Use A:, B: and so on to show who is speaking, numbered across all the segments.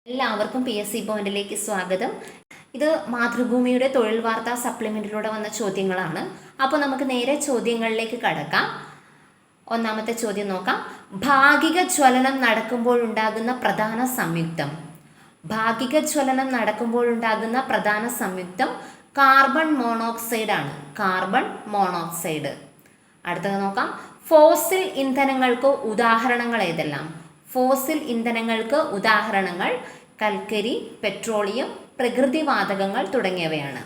A: എല്ലാവർക്കും PSC പോയിന്റിലേക്ക് സ്വാഗതം. ഇത് മാതൃഭൂമിയുടെ തൊഴിൽ വാർത്താ സപ്ലിമെന്റിലൂടെ വന്ന ചോദ്യങ്ങളാണ്. അപ്പോൾ നമുക്ക് നേരെ ചോദ്യങ്ങളിലേക്ക് കടക്കാം. ഒന്നാമത്തെ ചോദ്യം നോക്കാം. ഭാഗിക ജ്വലനം നടക്കുമ്പോഴുണ്ടാകുന്ന പ്രധാന സംയുക്തം. ഭാഗിക ജ്വലനം നടക്കുമ്പോഴുണ്ടാകുന്ന പ്രധാന സംയുക്തം കാർബൺ മോണോക്സൈഡ് ആണ്. Carbon monoxide. അടുത്തത് നോക്കാം. ഫോസിൽ ഇന്ധനങ്ങൾക്ക് ഉദാഹരണങ്ങൾ ഏതെല്ലാം? ഫോസിൽ ഇന്ധനങ്ങൾക്ക് ഉദാഹരണങ്ങൾ കൽക്കരി, പെട്രോളിയം, പ്രകൃതിവാതകങ്ങൾ തുടങ്ങിയവയാണ്.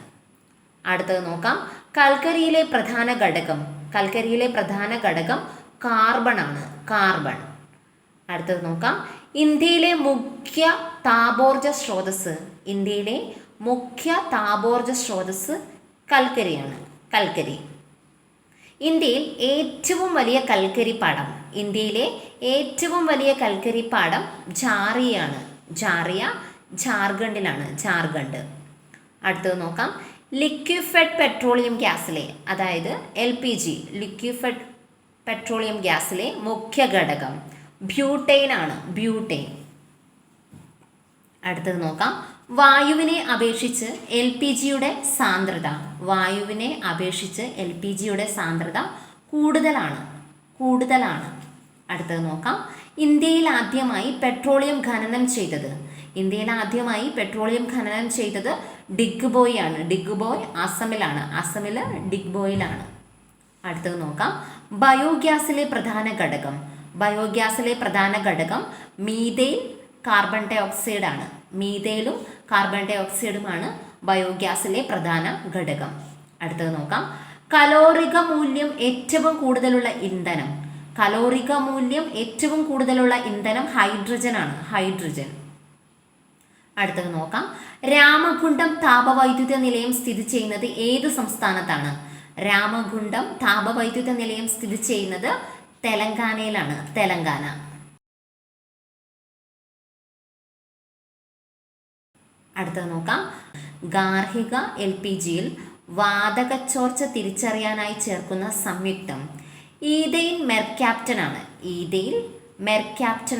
A: അടുത്തത് നോക്കാം. കൽക്കരിയിലെ പ്രധാന ഘടകം കാർബൺ ആണ്. കാർബൺ. അടുത്തത് നോക്കാം. ഇന്ത്യയിലെ മുഖ്യ താപോർജ സ്രോതസ് കൽക്കരിയാണ്. കൽക്കരി. ഇന്ത്യയിലെ ഏറ്റവും വലിയ കൽക്കരി പാടം ജാറിയാണ്. ജാർഖണ്ഡിലാണ്. ജാർഖണ്ഡ്. അടുത്തത് നോക്കാം. ലിക്വിഫൈഡ് പെട്രോളിയം ഗ്യാസിലെ, അതായത് LPG, ലിക്വിഫൈഡ് പെട്രോളിയം ഗ്യാസിലെ മുഖ്യ ഘടകം ബ്യൂട്ടൈൻ ആണ്. ബ്യൂട്ടൈൻ. അടുത്തത് നോക്കാം. വായുവിനെ അപേക്ഷിച്ച് LPGയുടെ സാന്ദ്രത കൂടുതലാണ്. അടുത്തത് നോക്കാം. ഇന്ത്യയിൽ ആദ്യമായി പെട്രോളിയം ഖനനം ചെയ്തത് ഡിഗ്ബോയ് ആണ്. ഡിഗ്ബോയ് അസമിലെ ഡിഗ്ബോയിലാണ്. അടുത്തത് നോക്കാം. ബയോഗ്യാസിലെ പ്രധാന ഘടകം മീഥെയ്ൻ, കാർബൺ ഡൈ ഓക്സൈഡ് ആണ്. മീഥെയ്നും കാർബൺ ഡൈ ഓക്സൈഡുമാണ് ബയോഗ്യാസിലെ പ്രധാന ഘടകം. അടുത്തത് നോക്കാം. കലോറിക മൂല്യം ഏറ്റവും കൂടുതലുള്ള ഇന്ധനം ഹൈഡ്രജൻ ആണ്. ഹൈഡ്രജൻ. അടുത്തത് നോക്കാം. രാമഗുണ്ടം താപവൈദ്യുത നിലയം സ്ഥിതി ചെയ്യുന്നത് ഏത് സംസ്ഥാനത്താണ്? രാമഗുണ്ടം താപവൈദ്യുത നിലയം സ്ഥിതി ചെയ്യുന്നത് തെലങ്കാനയിലാണ്. തെലങ്കാന. അടുത്തത് നോക്കാം. ഗാർഹിക LPGയിൽ വാതകച്ചോർച്ച തിരിച്ചറിയാനായി ചേർക്കുന്ന സംയുക്തം ഈഥെയ്ൻ മെർക്യാപ്റ്റൻ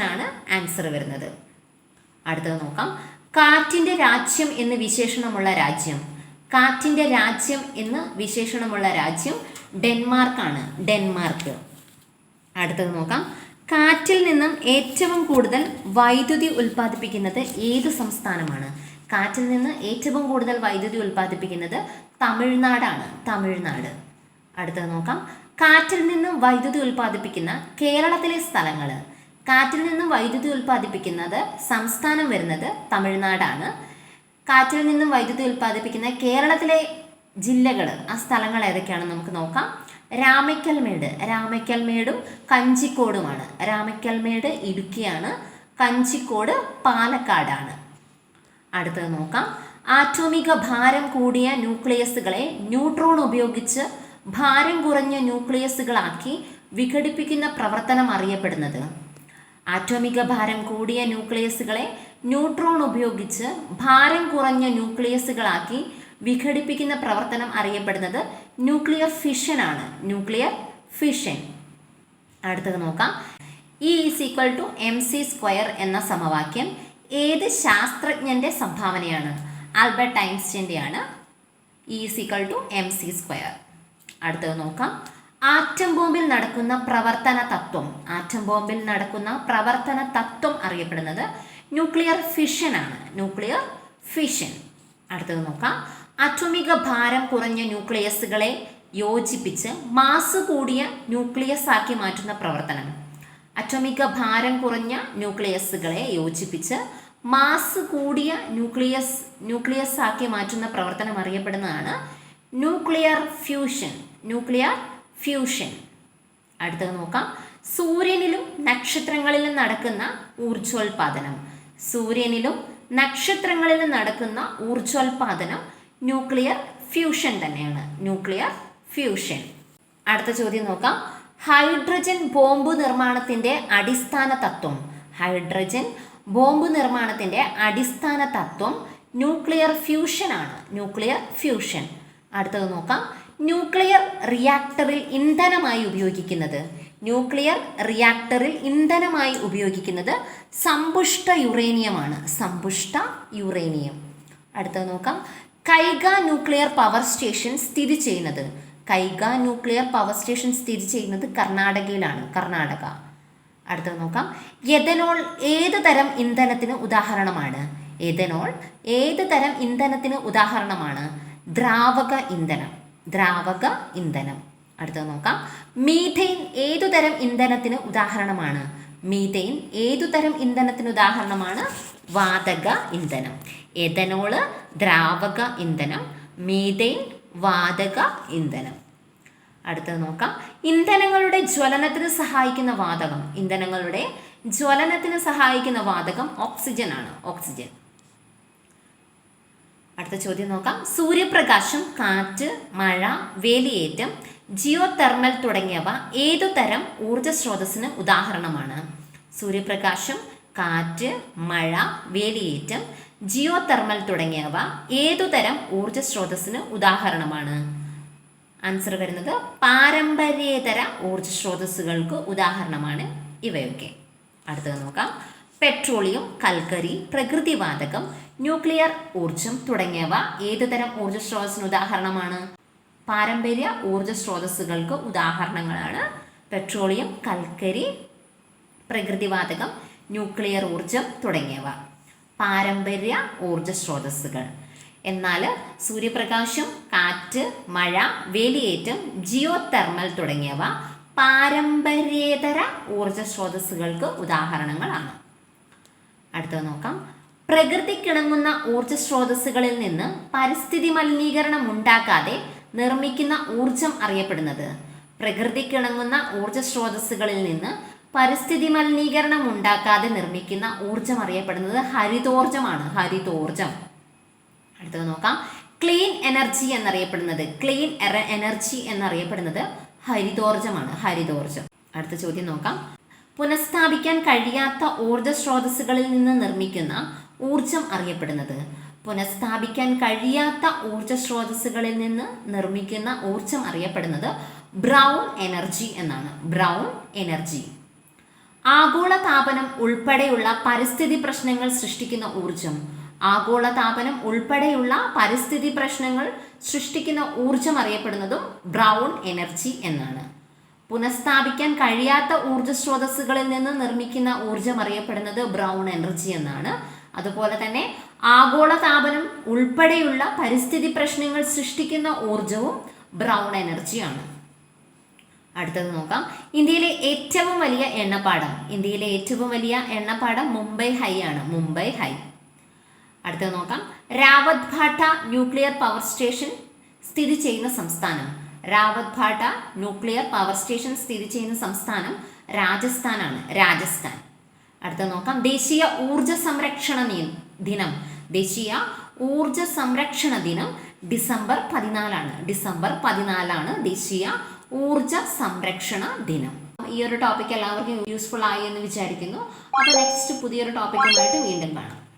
A: ആണ് ആൻസർ വരുന്നത്. അടുത്തത് നോക്കാം. കാറ്റിൻ്റെ രാജ്യം എന്ന് വിശേഷണമുള്ള രാജ്യം ഡെൻമാർക്ക് ആണ്. ഡെൻമാർക്ക്. അടുത്തത് നോക്കാം. കാറ്റിൽ നിന്നും ഏറ്റവും കൂടുതൽ വൈദ്യുതി ഉൽപ്പാദിപ്പിക്കുന്നത് ഏത് സംസ്ഥാനമാണ്? കാറ്റിൽ നിന്ന് ഏറ്റവും കൂടുതൽ വൈദ്യുതി ഉൽപ്പാദിപ്പിക്കുന്നത് തമിഴ്നാടാണ്. തമിഴ്നാട്. അടുത്തത് നോക്കാം. കാറ്റിൽ നിന്നും വൈദ്യുതി ഉൽപ്പാദിപ്പിക്കുന്ന കേരളത്തിലെ സ്ഥലങ്ങൾ. കാറ്റിൽ നിന്നും വൈദ്യുതി ഉൽപ്പാദിപ്പിക്കുന്നത് സംസ്ഥാനം വരുന്നത് തമിഴ്നാടാണ്. കാറ്റിൽ നിന്നും വൈദ്യുതി ഉൽപ്പാദിപ്പിക്കുന്ന കേരളത്തിലെ ജില്ലകൾ, ആ സ്ഥലങ്ങൾ ഏതൊക്കെയാണെന്ന് നമുക്ക് നോക്കാം. രാമക്കൽമേടും കഞ്ചിക്കോടുമാണ്. രാമക്കൽമേട് ഇടുക്കിയാണ്. കഞ്ചിക്കോട് പാലക്കാടാണ്. അടുത്തത് നോക്കാം. ആറ്റോമിക ഭാരം കൂടിയ ന്യൂക്ലിയസുകളെ ന്യൂട്രോൺ ഉപയോഗിച്ച് ഭാരം കുറഞ്ഞ ന്യൂക്ലിയസുകളാക്കി വിഘടിപ്പിക്കുന്ന പ്രവർത്തനം അറിയപ്പെടുന്നത്. ആറ്റോമിക ഭാരം കൂടിയ ന്യൂക്ലിയസുകളെ ന്യൂട്രോൺ ഉപയോഗിച്ച് ഭാരം കുറഞ്ഞ ന്യൂക്ലിയസുകളാക്കി വിഘടിപ്പിക്കുന്ന പ്രവർത്തനം അറിയപ്പെടുന്നത് ന്യൂക്ലിയർ ഫിഷൻ ആണ്. Nuclear fission. അടുത്തത് നോക്കാം. E=mc² എന്ന സമവാക്യം ഏത് ശാസ്ത്രജ്ഞന്റെ സംഭാവനയാണ്? ആൽബർട്ട് ഐൻസ്റ്റീൻ്റെയാണ്. E=mc². അടുത്തത് നോക്കാം. ആറ്റം ബോംബിൽ നടക്കുന്ന പ്രവർത്തന തത്വം അറിയപ്പെടുന്നത് ന്യൂക്ലിയർ ഫിഷൻ ആണ്. Nuclear fission. അടുത്തത് നോക്കാം. ആറ്റോമിക ഭാരം കുറഞ്ഞ ന്യൂക്ലിയസുകളെ യോജിപ്പിച്ച് മാസ് കൂടിയ ന്യൂക്ലിയസ് ആക്കി മാറ്റുന്ന പ്രവർത്തനം. ആറ്റോമിക ഭാരം കുറഞ്ഞ ന്യൂക്ലിയസുകളെ യോജിപ്പിച്ച് മാസ് കൂടിയ ന്യൂക്ലിയസ് ആക്കി മാറ്റുന്ന പ്രവർത്തനം അറിയപ്പെടുന്നതാണ് ന്യൂക്ലിയർ ഫ്യൂഷൻ. അടുത്തത് നോക്കാം. സൂര്യനിലും നക്ഷത്രങ്ങളിലും നടക്കുന്ന ഊർജ്ജോൽപാദനം ന്യൂക്ലിയർ ഫ്യൂഷൻ തന്നെയാണ്. Nuclear fusion. അടുത്ത ചോദ്യം നോക്കാം. ഹൈഡ്രജൻ ബോംബ് നിർമ്മാണത്തിന്റെ അടിസ്ഥാന തത്വം ന്യൂക്ലിയർ ഫ്യൂഷൻ ആണ്. Nuclear fusion. അടുത്തത് നോക്കാം. ന്യൂക്ലിയർ റിയാക്ടറിൽ ഇന്ധനമായി ഉപയോഗിക്കുന്നത് ന്യൂക്ലിയർ റിയാക്ടറിൽ ഇന്ധനമായി ഉപയോഗിക്കുന്നത് സമ്പുഷ്ട യുറേനിയമാണ്. സമ്പുഷ്ട യുറേനിയം. അടുത്തത് നോക്കാം. കൈഗ ന്യൂക്ലിയർ പവർ സ്റ്റേഷൻ സ്ഥിതി ചെയ്യുന്നത്. കൈഗ ന്യൂക്ലിയർ പവർ സ്റ്റേഷൻ സ്ഥിതി ചെയ്യുന്നത് കർണാടകയിലാണ്. കർണാടക. അടുത്തത് നോക്കാം. എഥനോൾ ഏത് തരം ഇന്ധനത്തിന് ഉദാഹരണമാണ്? എഥനോൾ ഏത് തരം ഇന്ധനത്തിന് ഉദാഹരണമാണ്? ദ്രാവക ഇന്ധനം. ദ്രാവക ഇന്ധനം. അടുത്തത് നോക്കാം. മീഥെയ്ൻ ഏതുതരം ഇന്ധനത്തിന് ഉദാഹരണമാണ്? മീഥെയ്ൻ ഏതുതരം ഇന്ധനത്തിന് ഉദാഹരണമാണ്? വാതക ഇന്ധനം. എഥനോള് ദ്രാവക ഇന്ധനം, മീഥെയ്ൻ വാതക ഇന്ധനം. അടുത്തത് നോക്കാം. ഇന്ധനങ്ങളുടെ ജ്വലനത്തിന് സഹായിക്കുന്ന വാതകം. ഇന്ധനങ്ങളുടെ ജ്വലനത്തിന് സഹായിക്കുന്ന വാതകം ഓക്സിജൻ ആണ്. ഓക്സിജൻ. അടുത്ത ചോദ്യം നോക്കാം. സൂര്യപ്രകാശം, കാറ്റ്, മഴ, വേലിയേറ്റം, ജിയോ തെർമൽ തുടങ്ങിയവ ഏതുതരം ഊർജ സ്രോതസ്സിന് ഉദാഹരണമാണ്? സൂര്യപ്രകാശം, കാറ്റ്, മഴ, വേലിയേറ്റം, ജിയോ തെർമൽ തുടങ്ങിയവ ഏതുതരം ഊർജ സ്രോതസ്സിന് ഉദാഹരണമാണ്? ആൻസർ വരുന്നത് പാരമ്പര്യേതര ഊർജ സ്രോതസ്സുകൾക്ക് ഉദാഹരണമാണ് ഇവയൊക്കെ. അടുത്തത് നോക്കാം. പെട്രോളിയം, കൽക്കരി, പ്രകൃതിവാതകം, ന്യൂക്ലിയർ ഊർജം തുടങ്ങിയവ ഏതുതരം ഊർജ സ്രോതസ്സിന് ഉദാഹരണമാണ്? പാരമ്പര്യ ഊർജ സ്രോതസ്സുകൾക്ക് ഉദാഹരണങ്ങളാണ് പെട്രോളിയം, കൽക്കരി, പ്രകൃതിവാതകം, ന്യൂക്ലിയർ ഊർജം തുടങ്ങിയവ. പാരമ്പര്യ ഊർജ സ്രോതസ്സുകൾ. എന്നാൽ സൂര്യപ്രകാശം, കാറ്റ്, മഴ, വേലിയേറ്റം, ജിയോ തെർമൽ തുടങ്ങിയവ പാരമ്പര്യേതര ഊർജ സ്രോതസ്സുകൾക്ക് ഉദാഹരണങ്ങളാണ്. അടുത്തത് നോക്കാം. പ്രകൃതിക്കിണങ്ങുന്ന ഊർജ സ്രോതസ്സുകളിൽ നിന്ന് പരിസ്ഥിതി മലിനീകരണം ഉണ്ടാക്കാതെ നിർമ്മിക്കുന്ന ഊർജം അറിയപ്പെടുന്നത്. പ്രകൃതിക്കിണങ്ങുന്ന ഊർജ സ്രോതസ്സുകളിൽ നിന്ന് പരിസ്ഥിതി മലിനീകരണം ഉണ്ടാക്കാതെ നിർമ്മിക്കുന്ന ഊർജം അറിയപ്പെടുന്നത് ഹരിതോർജമാണ്. ഹരിതോർജം. അടുത്തത് നോക്കാം. ക്ലീൻ എനർജി എന്നറിയപ്പെടുന്നത്, ക്ലീൻ എനർജി എന്നറിയപ്പെടുന്നത് ഹരിതോർജമാണ്. ഹരിതോർജം. അടുത്ത ചോദ്യം നോക്കാം. പുനഃസ്ഥാപിക്കാൻ കഴിയാത്ത ഊർജ സ്രോതസ്സുകളിൽ നിന്ന് നിർമ്മിക്കുന്ന ഊർജം അറിയപ്പെടുന്നത്. പുനഃസ്ഥാപിക്കാൻ കഴിയാത്ത ഊർജ സ്രോതസ്സുകളിൽ നിന്ന് നിർമ്മിക്കുന്ന ഊർജം അറിയപ്പെടുന്നത് ബ്രൗൺ എനർജി എന്നാണ്. Brown energy. ആഗോളതാപനം ഉൾപ്പെടെയുള്ള പരിസ്ഥിതി പ്രശ്നങ്ങൾ സൃഷ്ടിക്കുന്ന ഊർജം. ആഗോളതാപനം ഉൾപ്പെടെയുള്ള പരിസ്ഥിതി പ്രശ്നങ്ങൾ സൃഷ്ടിക്കുന്ന ഊർജം അറിയപ്പെടുന്നതും ബ്രൗൺ എനർജി എന്നാണ്. പുനഃസ്ഥാപിക്കാൻ കഴിയാത്ത ഊർജ സ്രോതസ്സുകളിൽ നിന്ന് നിർമ്മിക്കുന്ന ഊർജം അറിയപ്പെടുന്നത് ബ്രൗൺ എനർജി എന്നാണ്. അതുപോലെ തന്നെ ആഗോളതാപനം ഉൾപ്പെടെയുള്ള പരിസ്ഥിതി പ്രശ്നങ്ങൾ സൃഷ്ടിക്കുന്ന ഊർജവും ബ്രൗൺ എനർജിയാണ്. അടുത്തത് നോക്കാം. ഇന്ത്യയിലെ ഏറ്റവും വലിയ എണ്ണപ്പാടം. ഇന്ത്യയിലെ ഏറ്റവും വലിയ എണ്ണപ്പാടം മുംബൈ ഹൈ ആണ്. മുംബൈ ഹൈ. അടുത്തത് നോക്കാം. രാവത് ഭാട്ട ന്യൂക്ലിയർ പവർ സ്റ്റേഷൻ സ്ഥിതി ചെയ്യുന്ന സംസ്ഥാനം. രാവത് ഭാട്ട ന്യൂക്ലിയർ പവർ സ്റ്റേഷൻ സ്ഥിതി ചെയ്യുന്ന സംസ്ഥാനം രാജസ്ഥാനാണ്. രാജസ്ഥാൻ. അടുത്തത് നോക്കാം. ദേശീയ ഊർജ സംരക്ഷണ ദിനം. ദേശീയ ഊർജ സംരക്ഷണ ദിനം ഡിസംബർ 14 ഡിസംബർ 14 ദേശീയ ഊർജ സംരക്ഷണ ദിനം. ഈ ഒരു ടോപ്പിക് എല്ലാവർക്കും യൂസ്ഫുൾ ആയി എന്ന് വിചാരിക്കുന്നു. അപ്പോൾ നെക്സ്റ്റ് പുതിയൊരു ടോപ്പിക്കുമായിട്ട് വീണ്ടും കാണാം.